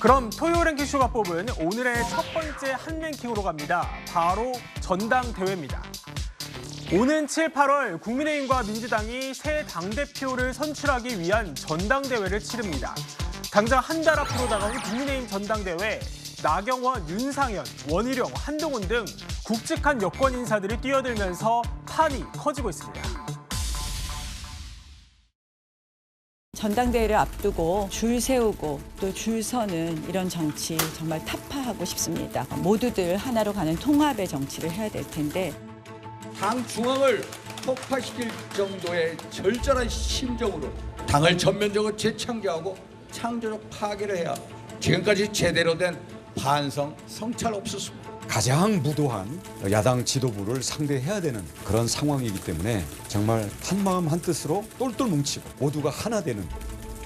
그럼 토요 랭킹쇼가 뽑은 오늘의 첫 번째 한 랭킹으로 갑니다. 바로 전당대회입니다. 오는 7, 8월 국민의힘과 민주당이 새 당대표를 선출하기 위한 전당대회를 치릅니다. 당장 한 달 앞으로 다가온 국민의힘 전당대회, 나경원, 윤상현, 원희룡, 한동훈 등 굵직한 여권 인사들이 뛰어들면서 판이 커지고 있습니다. 전당대회를 앞두고 줄 세우고 또 줄 서는 이런 정치 정말 타파하고 싶습니다. 모두들 하나로 가는 통합의 정치를 해야 될 텐데 당 중앙을 폭파시킬 정도의 절절한 심정으로 당을 전면적으로 재창조하고 창조적 파괴를 해야 지금까지 제대로 된 반성, 성찰 없었습니다. 가장 무도한 야당 지도부를 상대해야 되는 그런 상황이기 때문에 정말 한마음 한뜻으로 똘똘 뭉치고 모두가 하나 되는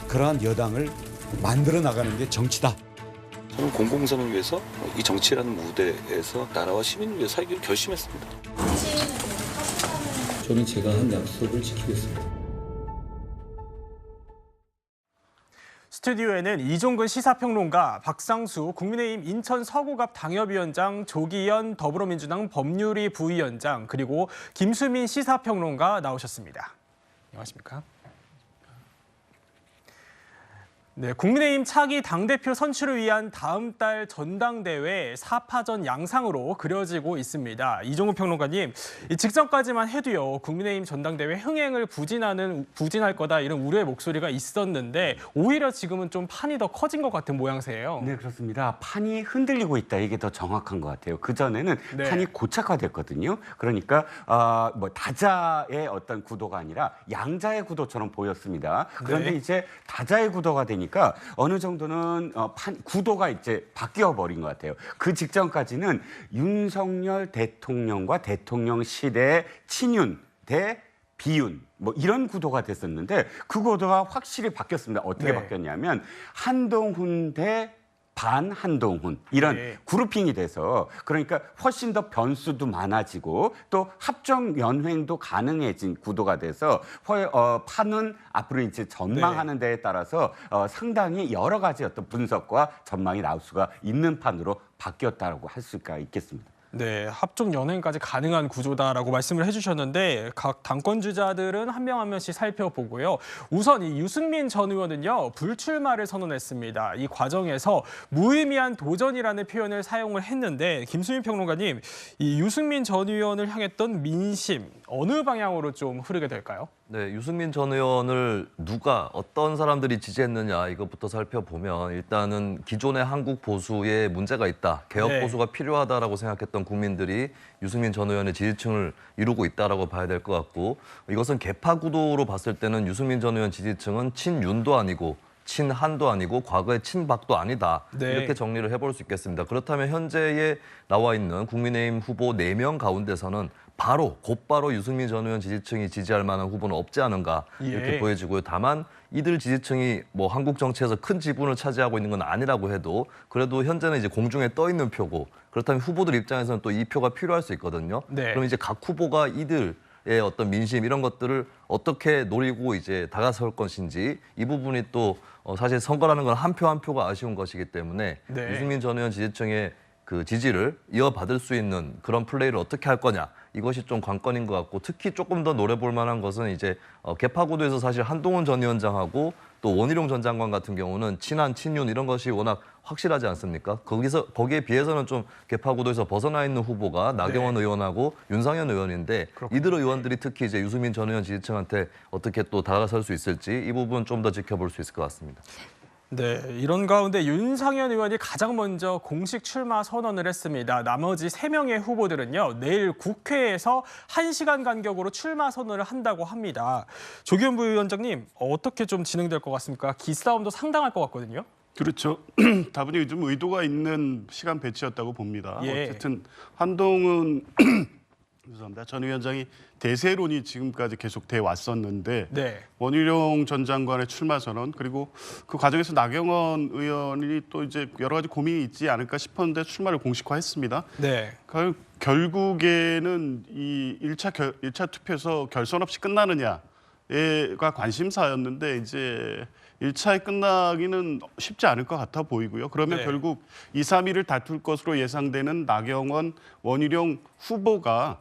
그러한 여당을 만들어 나가는 게 정치다. 저는 공공선을 위해서 이 정치라는 무대에서 나라와 시민을 위해 살기로 결심했습니다. 저는 제가 한 약속을 지키겠습니다. 스튜디오에는 이종근 시사평론가, 박상수 국민의힘 인천 서구갑 당협위원장, 조기현 더불어민주당 법률위 부위원장, 그리고 김수민 시사평론가 나오셨습니다. 안녕하십니까? 네, 국민의힘 차기 당대표 선출을 위한 다음 달 전당대회 4파전 양상으로 그려지고 있습니다. 이종훈 평론가님, 직전까지만 해도요, 국민의힘 전당대회 흥행을 부진할 거다 이런 우려의 목소리가 있었는데 오히려 지금은 좀 판이 더 커진 것 같은 모양새예요. 네, 그렇습니다. 판이 흔들리고 있다. 이게 더 정확한 것 같아요. 그전에는 네. 판이 고착화됐거든요. 그러니까 다자의 어떤 구도가 아니라 양자의 구도처럼 보였습니다. 그런데 네. 이제 다자의 구도가 되니까 어느 정도는 구도가 이제 바뀌어 버린 것 같아요. 그 직전까지는 윤석열 대통령과 대통령실의 친윤 대 비윤 뭐 이런 구도가 됐었는데 그 구도가 확실히 바뀌었습니다. 어떻게 네. 바뀌었냐면 한동훈 대 반 한동훈 이런 네. 그룹핑이 돼서 그러니까 훨씬 더 변수도 많아지고 또 합종 연횡도 가능해진 구도가 돼서 판은 앞으로 이제 전망하는 데에 따라서 상당히 여러 가지 어떤 분석과 전망이 나올 수가 있는 판으로 바뀌었다고 할 수가 있겠습니다. 네, 합종 연행까지 가능한 구조다라고 말씀을 해주셨는데 각 당권 주자들은 한 명 한 명씩 살펴보고요. 우선 이 유승민 전 의원은요, 불출마를 선언했습니다. 이 과정에서 무의미한 도전이라는 표현을 사용을 했는데 김수민 평론가님, 이 유승민 전 의원을 향했던 민심 어느 방향으로 좀 흐르게 될까요? 네, 유승민 전 의원을 어떤 사람들이 지지했느냐 이것부터 살펴보면 일단은 기존의 한국 보수에 문제가 있다. 개혁 네. 보수가 필요하다라고 생각했던 국민들이 유승민 전 의원의 지지층을 이루고 있다라고 봐야 될 것 같고 이것은 개파 구도로 봤을 때는 유승민 전 의원 지지층은 친윤도 아니고 친한도 아니고 과거의 친박도 아니다. 네. 이렇게 정리를 해볼 수 있겠습니다. 그렇다면 현재에 나와 있는 국민의힘 후보 4명 가운데서는 곧바로 유승민 전 의원 지지층이 지지할 만한 후보는 없지 않은가 이렇게 예. 보여지고요. 다만 이들 지지층이 뭐 한국 정치에서 큰 지분을 차지하고 있는 건 아니라고 해도 그래도 현재는 이제 공중에 떠 있는 표고 그렇다면 후보들 입장에서는 또 이 표가 필요할 수 있거든요. 네. 그럼 이제 각 후보가 이들의 어떤 민심 이런 것들을 어떻게 노리고 이제 다가설 것인지 이 부분이 또 사실 선거라는 건 한 표 한 표가 아쉬운 것이기 때문에 네. 유승민 전 의원 지지층의 그 지지를 이어받을 수 있는 그런 플레이를 어떻게 할 거냐 이것이 좀 관건인 것 같고 특히 조금 더 노려볼 만한 것은 이제 개파 구도에서 사실 한동훈 전 위원장하고 또 원희룡 전 장관 같은 경우는 친한 친윤 이런 것이 워낙 확실하지 않습니까? 거기에 비해서는 좀 개파 구도에서 벗어나 있는 후보가 나경원 네. 의원하고 윤상현 의원인데 그렇군요. 이들 의원들이 특히 이제 유승민 전 의원 지지층한테 어떻게 또 다가설 수 있을지 이 부분 좀 더 지켜볼 수 있을 것 같습니다. 네, 이런 가운데 윤상현 의원이 가장 먼저 공식 출마 선언을 했습니다. 나머지 3명의 후보들은요, 내일 국회에서 1시간 간격으로 출마 선언을 한다고 합니다. 조기현 부위원장님, 어떻게 좀 진행될 것 같습니까? 기싸움도 상당할 것 같거든요. 그렇죠. 다분히 좀 의도가 있는 시간 배치였다고 봅니다. 예. 어쨌든 한동훈 죄송합니다. 전 위원장이 대세론이 지금까지 계속 돼 왔었는데 네. 원희룡 전 장관의 출마 선언 그리고 그 과정에서 나경원 의원이 또 이제 여러 가지 고민이 있지 않을까 싶었는데 출마를 공식화했습니다. 네. 결국에는 이 1차 투표에서 결선 없이 끝나느냐가 관심사였는데 이제 1차에 끝나기는 쉽지 않을 것 같아 보이고요. 그러면 네. 결국 2, 3위를 다툴 것으로 예상되는 나경원, 원희룡 후보가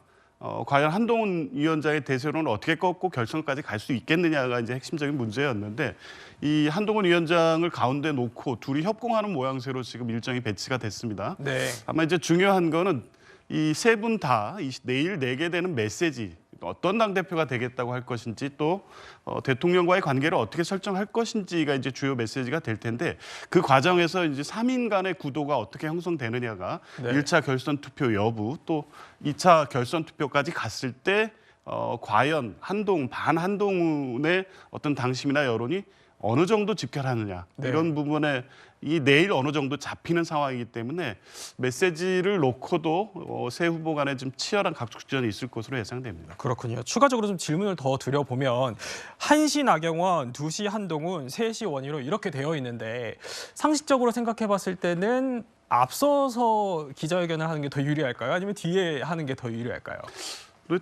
과연 한동훈 위원장의 대세로는 어떻게 꺾고 결선까지 갈 수 있겠느냐가 이제 핵심적인 문제였는데 이 한동훈 위원장을 가운데 놓고 둘이 협공하는 모양새로 지금 일정이 배치가 됐습니다. 네. 아마 이제 중요한 거는 이 세 분 다 내일 내게 되는 메시지, 어떤 당대표가 되겠다고 할 것인지 또 대통령과의 관계를 어떻게 설정할 것인지가 이제 주요 메시지가 될 텐데 그 과정에서 이제 3인 간의 구도가 어떻게 형성되느냐가 네. 1차 결선 투표 여부 또 2차 결선 투표까지 갔을 때 과연 반한동훈의 어떤 당심이나 여론이 어느 정도 집결하느냐 네. 이런 부분에 이 내일 어느 정도 잡히는 상황이기 때문에 메시지를 놓고도 세 후보 간에 좀 치열한 각축전이 있을 것으로 예상됩니다. 그렇군요. 추가적으로 좀 질문을 더 드려보면 1시 나경원, 2시 한동훈, 3시 원희룡 이렇게 되어 있는데 상식적으로 생각해봤을 때는 앞서서 기자회견을 하는 게 더 유리할까요? 아니면 뒤에 하는 게 더 유리할까요?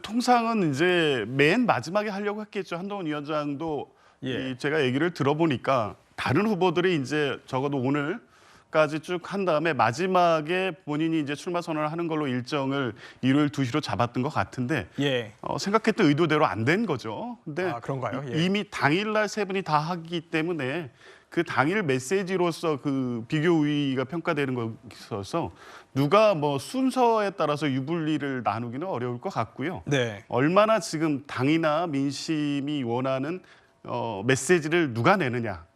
통상은 이제 맨 마지막에 하려고 했겠죠. 한동훈 위원장도 예. 제가 얘기를 들어보니까 다른 후보들이 이제 적어도 오늘까지 쭉 한 다음에 마지막에 본인이 이제 출마 선언을 하는 걸로 일정을 일요일 2시로 잡았던 것 같은데 예. 생각했던 의도대로 안 된 거죠. 근데 그런가요? 예. 이미 당일날 세 분이 다 하기 때문에 그 당일 메시지로서 그 비교 우위가 평가되는 거 있어서 누가 뭐 순서에 따라서 유불리를 나누기는 어려울 것 같고요. 네. 얼마나 지금 당이나 민심이 원하는 메시지를 누가 내느냐.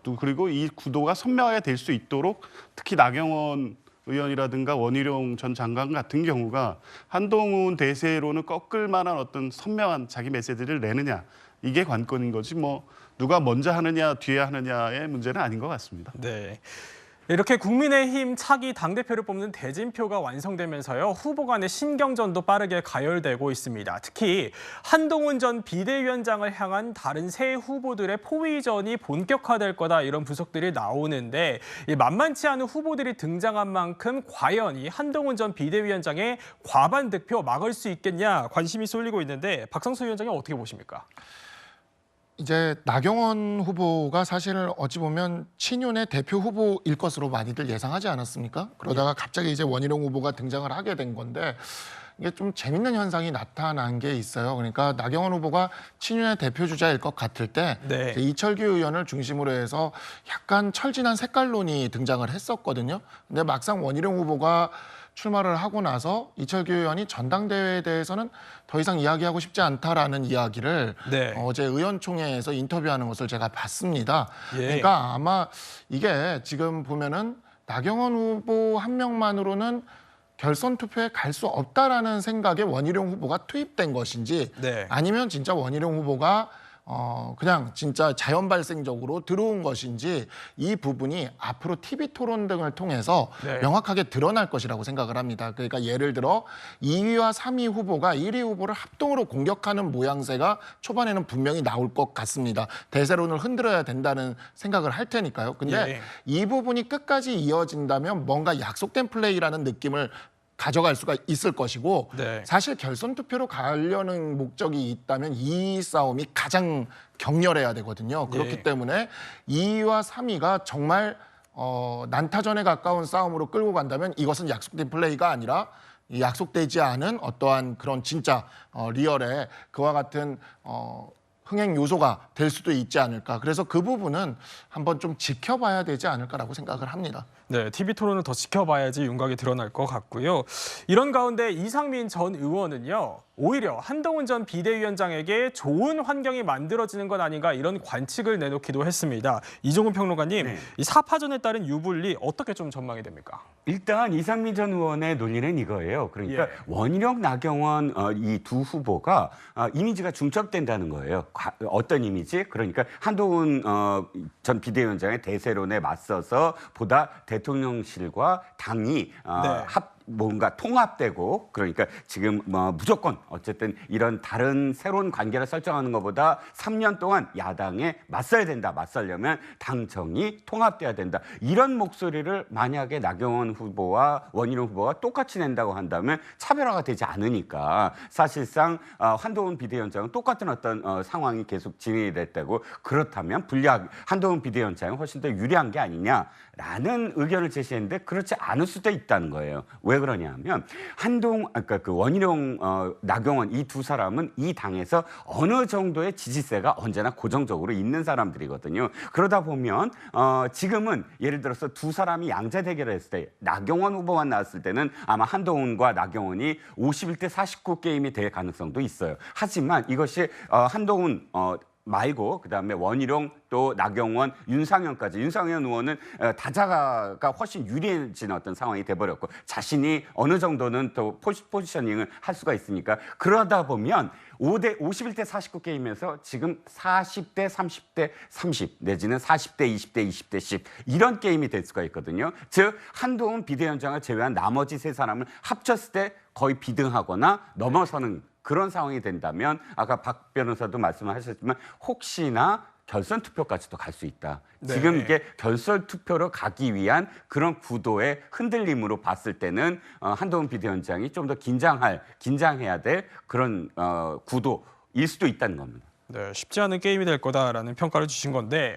또 그리고 이 구도가 선명하게 될 수 있도록 특히 나경원 의원이라든가 원희룡 전 장관 같은 경우가 한동훈 대세로는 꺾을 만한 어떤 선명한 자기 메시지를 내느냐. 이게 관건인 거지 뭐 누가 먼저 하느냐 뒤에 하느냐의 문제는 아닌 것 같습니다. 네. 이렇게 국민의힘 차기 당대표를 뽑는 대진표가 완성되면서요. 후보 간의 신경전도 빠르게 가열되고 있습니다. 특히 한동훈 전 비대위원장을 향한 다른 세 후보들의 포위전이 본격화될 거다 이런 분석들이 나오는데 만만치 않은 후보들이 등장한 만큼 과연 이 한동훈 전 비대위원장의 과반 득표 막을 수 있겠냐 관심이 쏠리고 있는데 박상수 위원장이 어떻게 보십니까? 이제 나경원 후보가 사실 어찌 보면 친윤의 대표 후보일 것으로 많이들 예상하지 않았습니까? 그러다가 갑자기 이제 원희룡 후보가 등장을 하게 된 건데 이게 좀 재밌는 현상이 나타난 게 있어요. 그러니까 나경원 후보가 친윤의 대표 주자일 것 같을 때 네. 이제 이철규 의원을 중심으로 해서 약간 철진한 색깔론이 등장을 했었거든요. 근데 막상 원희룡 후보가 출마를 하고 나서 이철규 의원이 전당대회에 대해서는 더 이상 이야기하고 싶지 않다라는 이야기를 네. 어제 의원총회에서 인터뷰하는 것을 제가 봤습니다. 예. 그러니까 아마 이게 지금 보면은 나경원 후보 한 명만으로는 결선 투표에 갈 수 없다라는 생각에 원희룡 후보가 투입된 것인지 네. 아니면 진짜 원희룡 후보가 그냥 진짜 자연 발생적으로 들어온 것인지 이 부분이 앞으로 TV 토론 등을 통해서 네. 명확하게 드러날 것이라고 생각을 합니다. 그러니까 예를 들어 2위와 3위 후보가 1위 후보를 합동으로 공격하는 모양새가 초반에는 분명히 나올 것 같습니다. 대세론을 흔들어야 된다는 생각을 할 테니까요. 근데 예. 이 부분이 끝까지 이어진다면 뭔가 약속된 플레이라는 느낌을 가져갈 수가 있을 것이고 네. 사실 결선 투표로 가려는 목적이 있다면 이 싸움이 가장 격렬해야 되거든요. 그렇기 예. 때문에 2위와 3위가 정말 난타전에 가까운 싸움으로 끌고 간다면 이것은 약속된 플레이가 아니라 이 약속되지 않은 어떠한 그런 진짜 리얼의 그와 같은 흥행 요소가 될 수도 있지 않을까. 그래서 그 부분은 한번 좀 지켜봐야 되지 않을까라고 생각을 합니다. 네, TV 토론을 더 지켜봐야지 윤곽이 드러날 것 같고요. 이런 가운데 이상민 전 의원은요. 오히려 한동훈 전 비대위원장에게 좋은 환경이 만들어지는 건 아닌가 이런 관측을 내놓기도 했습니다. 이종훈 평론가님, 네. 이 4파전에 따른 유불리 어떻게 좀 전망이 됩니까? 일단 이상민 전 의원의 논리는 이거예요. 그러니까 예. 원희룡, 나경원 이 두 후보가 이미지가 중첩된다는 거예요. 어떤 이미지? 그러니까 한동훈 전 비대위원장의 대세론에 맞서서 보다 대통령실과 당이 뭔가 통합되고 그러니까 지금 뭐 무조건 어쨌든 이런 다른 새로운 관계를 설정하는 것보다 3년 동안 야당에 맞서야 된다. 맞서려면 당정이 통합돼야 된다. 이런 목소리를 만약에 나경원 후보와 원희룡 후보가 똑같이 낸다고 한다면 차별화가 되지 않으니까 사실상 한동훈 비대위원장은 똑같은 어떤 상황이 계속 진행이 됐다고 그렇다면 불리하게 한동훈 비대위원장이 훨씬 더 유리한 게 아니냐라는 의견을 제시했는데 그렇지 않을 수도 있다는 거예요. 왜 그러냐면 그러니까 그 원희룡, 나경원 이 두 사람은 이 당에서 어느 정도의 지지세가 언제나 고정적으로 있는 사람들이거든요. 그러다 보면 지금은 예를 들어서 두 사람이 양자 대결을 했을 때 나경원 후보만 나왔을 때는 아마 한동훈과 나경원이 51대 49 게임이 될 가능성도 있어요. 하지만 이것이 한동훈 말고 그다음에 원희룡 또 나경원, 윤상현까지 윤상현 의원은 다자가 훨씬 유리해진 어떤 상황이 돼버렸고 자신이 어느 정도는 또 포지셔닝을 할 수가 있으니까 그러다 보면 51대 49 게임에서 지금 40대 30대 30 내지는 40대 20대 20대 10 이런 게임이 될 수가 있거든요. 즉 한동훈 비대위원장을 제외한 나머지 세 사람을 합쳤을 때 거의 비등하거나 넘어서는 그런 상황이 된다면 아까 박 변호사도 말씀하셨지만 혹시나 결선 투표까지도 갈 수 있다. 네. 지금 이게 결선 투표로 가기 위한 그런 구도의 흔들림으로 봤을 때는 한동훈 비대위원장이 좀 더 긴장해야 될 그런 구도일 수도 있다는 겁니다. 네, 쉽지 않은 게임이 될 거다라는 평가를 주신 건데